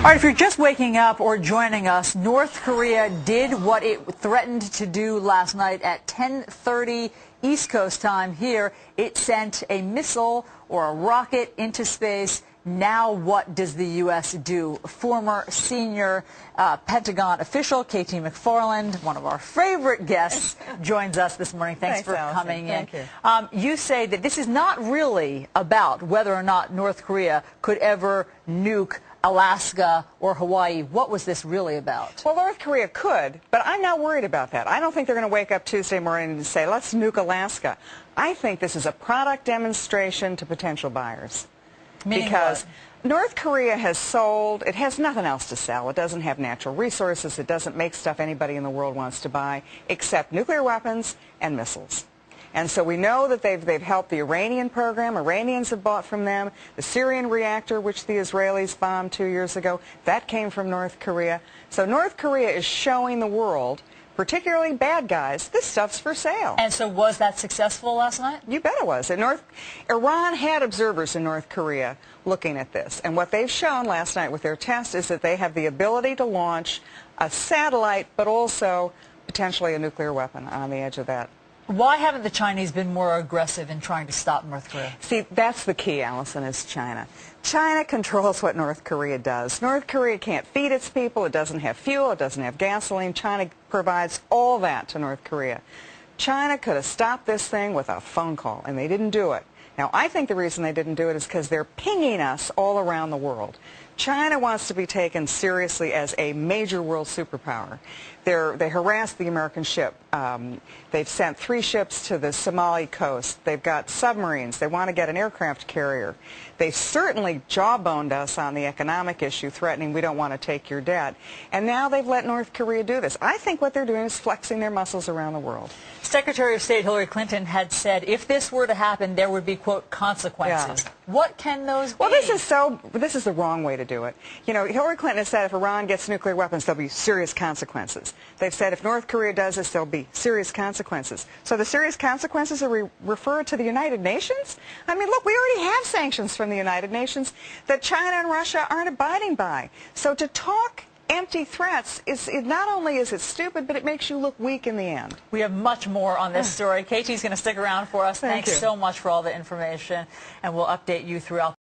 All right, if you're just waking up or joining us, North Korea did what it threatened to do last night at 10:30 East Coast time here. It sent a missile or a rocket into space. Now what does the U.S. do? Former senior Pentagon official KT McFarland, one of our favorite guests, joins us this morning. Thanks for Allison. coming in. Thank you. You say that this is not really about whether or not North Korea could ever nuke Alaska or Hawaii. What was this really about? Well, North Korea could, but I'm not worried about that. I don't think they're going to wake up Tuesday morning and say, let's nuke Alaska. I think this is a product demonstration to potential buyers. Meaning because what? North Korea has sold, it has nothing else to sell. It doesn't have natural resources. It doesn't make stuff anybody in the world wants to buy except nuclear weapons and missiles. And so we know that they've helped the Iranian program. Iranians have bought from them. The Syrian reactor, which the Israelis bombed 2 years ago, that came from North Korea. So North Korea is showing the world, particularly bad guys, this stuff's for sale. And so was that successful last night? You bet it was. Iran had observers in North Korea looking at this. And what they've shown last night with their test is that they have the ability to launch a satellite, but also potentially a nuclear weapon on the edge of that. Why haven't the Chinese been more aggressive in trying to stop North Korea? See, that's the key, Allison, is China. China controls what North Korea does. North Korea can't feed its people. It doesn't have fuel. It doesn't have gasoline. China provides all that to North Korea. China could have stopped this thing with a phone call, and they didn't do it. Now, I think the reason they didn't do it is because they're pinging us all around the world. China wants to be taken seriously as a major world superpower. They harassed the American ship. They've sent 3 ships to the Somali coast. They've got submarines. They want to get an aircraft carrier. They've certainly jawboned us on the economic issue, threatening we don't want to take your debt. And now they've let North Korea do this. I think what they're doing is flexing their muscles around the world. Secretary of State Hillary Clinton had said if this were to happen, there would be, quote, consequences. Yeah. What can those be? Well, this is the wrong way to do it. You know, Hillary Clinton has said if Iran gets nuclear weapons, there'll be serious consequences. They've said if North Korea does this, there'll be serious consequences. So the serious consequences are referred to the United Nations? I mean, look, we already have sanctions from the United Nations that China and Russia aren't abiding by. So to talk empty threats, not only is it stupid, but it makes you look weak in the end. We have much more on this story. KT's going to stick around for us. Thank you so much for all the information, and we'll update you throughout